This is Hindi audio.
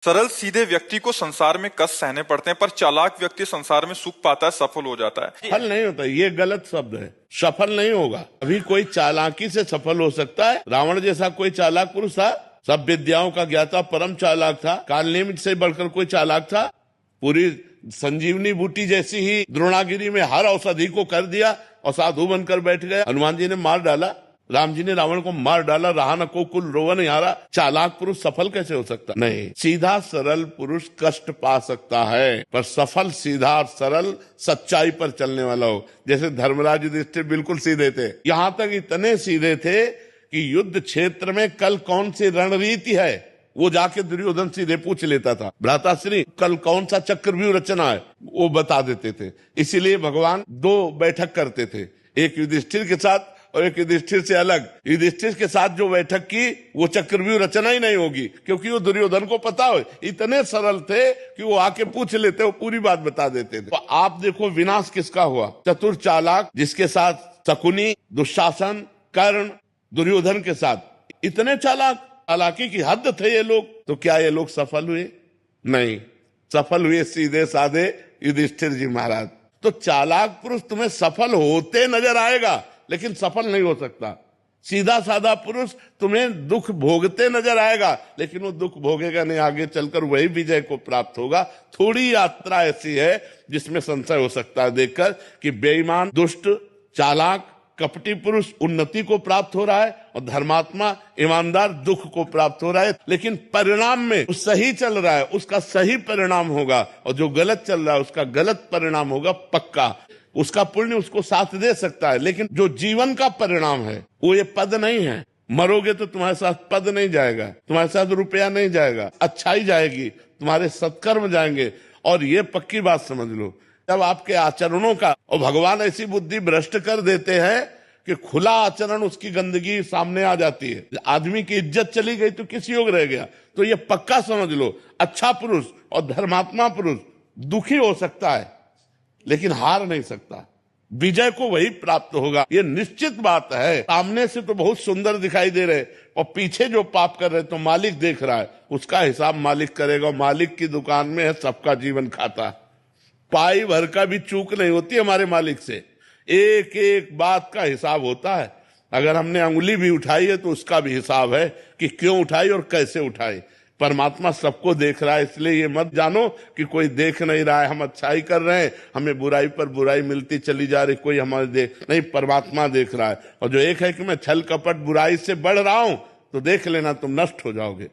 सरल सीधे व्यक्ति को संसार में कष्ट सहने पड़ते हैं, पर चालाक व्यक्ति संसार में सुख पाता है, सफल हो जाता है। सफल नहीं होता, ये गलत शब्द है। सफल नहीं होगा। अभी कोई चालाकी से सफल हो सकता है। रावण जैसा कोई चालाक पुरुष था, सब विद्याओं का ज्ञाता, परम चालाक था। कालनेमित से बढ़कर कोई चालाक था? पूरी संजीवनी बूटी जैसी ही द्रोणागिरी में हर औषधि को कर दिया और साधु बनकर बैठ गया। हनुमान जी ने मार डाला, राम जी ने रावण को मार डाला, रहा न को कुल रोवन यारा। चालाक पुरुष सफल कैसे हो सकता? नहीं, सीधा सरल पुरुष कष्ट पा सकता है, पर सफल सीधा सरल सच्चाई पर चलने वाला हो। जैसे धर्मराज युधिष्ठिर बिल्कुल सीधे थे, यहां तक इतने सीधे थे कि युद्ध क्षेत्र में कल कौन सी रणनीति है वो जाके दुर्योधन सीधे पूछ लेता था। भ्राताश्री कल कौन सा चक्रव्यूह रचना है वो बता देते थे। इसीलिए भगवान दो बैठक करते थे, एक युधिष्ठिर के साथ और एक युधिष्ठिर से अलग। युधिष्ठिर के साथ जो बैठक की वो चक्रव्यूह रचना ही नहीं होगी, क्योंकि वो दुर्योधन को पता हो। इतने सरल थे कि वो आके पूछ लेते, वो पूरी बात बता देते थे। तो आप देखो विनाश किसका हुआ? चतुर चालाक, जिसके साथ शकुनी, दुशासन, कर्ण, दुर्योधन के साथ इतने चालाक, चालाकी की हद थे ये लोग। तो क्या ये लोग सफल हुए? नहीं, सफल हुए सीधे साधे युधिष्ठिर जी महाराज। तो चालाक पुरुष तुम्हें सफल होते नजर आएगा, लेकिन सफल नहीं हो सकता। सीधा साधा पुरुष तुम्हें दुख भोगते नजर आएगा, लेकिन वो दुख भोगेगा नहीं, आगे चलकर वही विजय को प्राप्त होगा। थोड़ी यात्रा ऐसी है जिसमें संशय हो सकता है देखकर कि बेईमान, दुष्ट, चालाक, कपटी पुरुष उन्नति को प्राप्त हो रहा है और धर्मात्मा, ईमानदार दुख को प्राप्त हो रहा है। लेकिन परिणाम में सही चल रहा है उसका सही परिणाम होगा, और जो गलत चल रहा है उसका गलत परिणाम होगा पक्का। उसका पुण्य उसको साथ दे सकता है, लेकिन जो जीवन का परिणाम है वो ये पद नहीं है। मरोगे तो तुम्हारे साथ पद नहीं जाएगा, तुम्हारे साथ रुपया नहीं जाएगा, अच्छाई जाएगी, तुम्हारे सत्कर्म जाएंगे। और ये पक्की बात समझ लो, जब आपके आचरणों का, और भगवान ऐसी बुद्धि भ्रष्ट कर देते हैं कि खुला आचरण उसकी गंदगी सामने आ जाती है। आदमी की इज्जत चली गई तो किस योग रह गया? तो ये पक्का समझ लो, अच्छा पुरुष और धर्मात्मा पुरुष दुखी हो सकता है लेकिन हार नहीं सकता। विजय को वही प्राप्त होगा, ये निश्चित बात है। सामने से तो बहुत सुंदर दिखाई दे रहे और पीछे जो पाप कर रहे तो मालिक देख रहा है, उसका हिसाब मालिक करेगा। मालिक की दुकान में है सबका जीवन खाता, पाई भर का भी चूक नहीं होती हमारे मालिक से। एक एक बात का हिसाब होता है। अगर हमने अंगुली भी उठाई है तो उसका भी हिसाब है कि क्यों उठाई और कैसे उठाई। परमात्मा सबको देख रहा है, इसलिए ये मत जानो कि कोई देख नहीं रहा है, हम अच्छाई कर रहे हैं, हमें बुराई पर बुराई मिलती चली जा रही, कोई हमारे देख नहीं। परमात्मा देख रहा है। और जो एक है कि मैं छल कपट बुराई से बढ़ रहा हूं, तो देख लेना तुम नष्ट हो जाओगे।